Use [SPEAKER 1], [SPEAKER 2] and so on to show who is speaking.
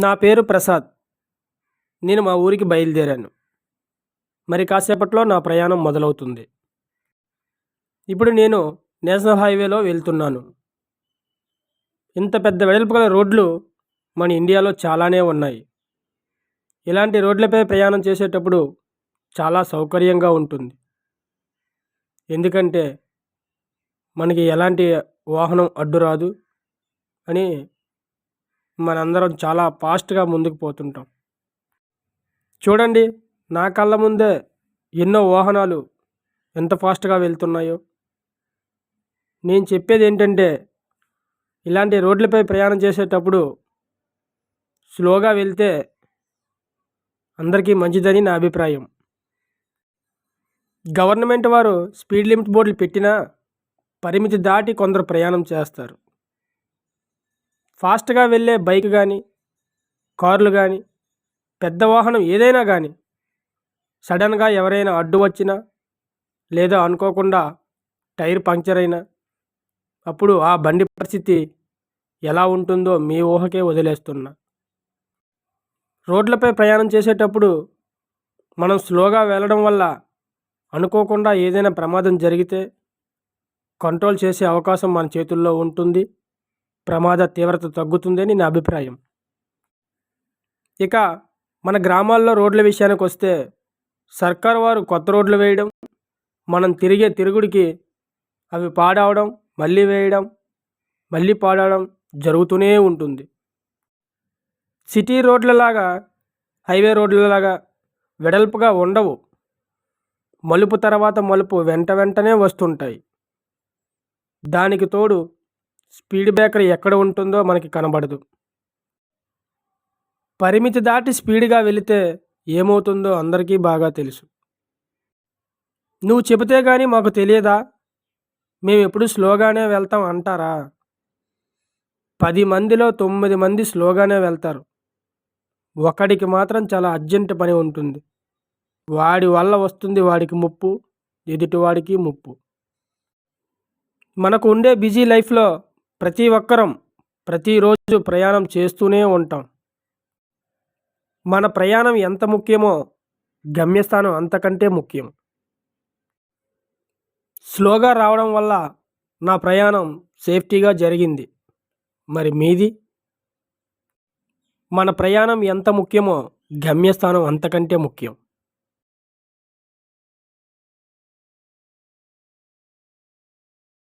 [SPEAKER 1] నా పేరు ప్రసాద్. నేను మా ఊరికి బయలుదేరాను. మరి కాసేపట్లో నా ప్రయాణం మొదలవుతుంది. ఇప్పుడు నేను నేషనల్ హైవేలో వెళ్తున్నాను. ఇంత పెద్ద వెడల్పు గల రోడ్లు మన ఇండియాలో చాలానే ఉన్నాయి. ఇలాంటి రోడ్లపై ప్రయాణం చేసేటప్పుడు చాలా సౌకర్యంగా ఉంటుంది. ఎందుకంటే మనకి ఎలాంటి వాహనం అడ్డు రాదు అని మనందరం చాలా ఫాస్ట్గా ముందుకు పోతుంటాం. చూడండి, నా కళ్ళ ముందే ఎన్నో వాహనాలు ఎంత ఫాస్ట్గా వెళ్తున్నాయో. నేను చెప్పేది ఏంటంటే, ఇలాంటి రోడ్లపై ప్రయాణం చేసేటప్పుడు స్లోగా వెళ్తే అందరికీ మంచిదని నా అభిప్రాయం. గవర్నమెంట్ వారు స్పీడ్ లిమిట్ బోర్డులు పెట్టినా పరిమితి దాటి కొందరు ప్రయాణం చేస్తారు. ఫాస్ట్గా వెళ్ళే బైక్ కానీ, కార్లు కానీ, పెద్ద వాహనం ఏదైనా కానీ సడన్గా ఎవరైనా అడ్డు వచ్చినా లేదా అనుకోకుండా టైర్ పంక్చర్ అయినా అప్పుడు ఆ బండి పరిస్థితి ఎలా ఉంటుందో మీ ఊహకే వదిలేస్తున్నా. రోడ్లపై ప్రయాణం చేసేటప్పుడు మనం స్లోగా వెళ్ళడం వల్ల అనుకోకుండా ఏదైనా ప్రమాదం జరిగితే కంట్రోల్ చేసే అవకాశం మన చేతుల్లో ఉంటుంది. ప్రమాద తీవ్రత తగ్గుతుందని నా అభిప్రాయం. ఇక మన గ్రామాల్లో రోడ్ల విషయానికి వస్తే సర్కారు వారు కొత్త రోడ్లు వేయడం, మనం తిరిగే తిరుగుడికి అవి పాడవడం, మళ్ళీ వేయడం, మళ్ళీ పాడవడం జరుగుతూనే ఉంటుంది. సిటీ రోడ్లలాగా హైవే రోడ్లలాగా వెడల్పుగా ఉండవు. మలుపు తర్వాత మలుపు వెంట వెంటనే వస్తుంటాయి. దానికి తోడు స్పీడ్ బ్రేకర్ ఎక్కడ ఉంటుందో మనకి కనబడదు. పరిమితి దాటి స్పీడ్గా వెళితే ఏమవుతుందో అందరికీ బాగా తెలుసు. నువ్వు చెబితే కానీ మాకు తెలియదా, మేము ఎప్పుడు స్లోగానే వెళ్తాం అంటారా? 10 మందిలో 9 మంది స్లోగానే వెళ్తారు. ఒకడికి మాత్రం చాలా అర్జెంట్ పని ఉంటుంది. వాడి వల్ల వస్తుంది వాడికి ముప్పు, ఎదుటివాడికి ముప్పు. మనకు ఉండే బిజీ లైఫ్లో ప్రతి ఒక్కరం ప్రతిరోజు ప్రయాణం చేస్తూనే ఉంటాం. మన ప్రయాణం ఎంత ముఖ్యమో గమ్యస్థానం అంతకంటే ముఖ్యం. స్లోగా రావడం వల్ల నా ప్రయాణం సేఫ్టీగా జరిగింది. మరి మీది? మన ప్రయాణం ఎంత ముఖ్యమో గమ్యస్థానం అంతకంటే ముఖ్యం.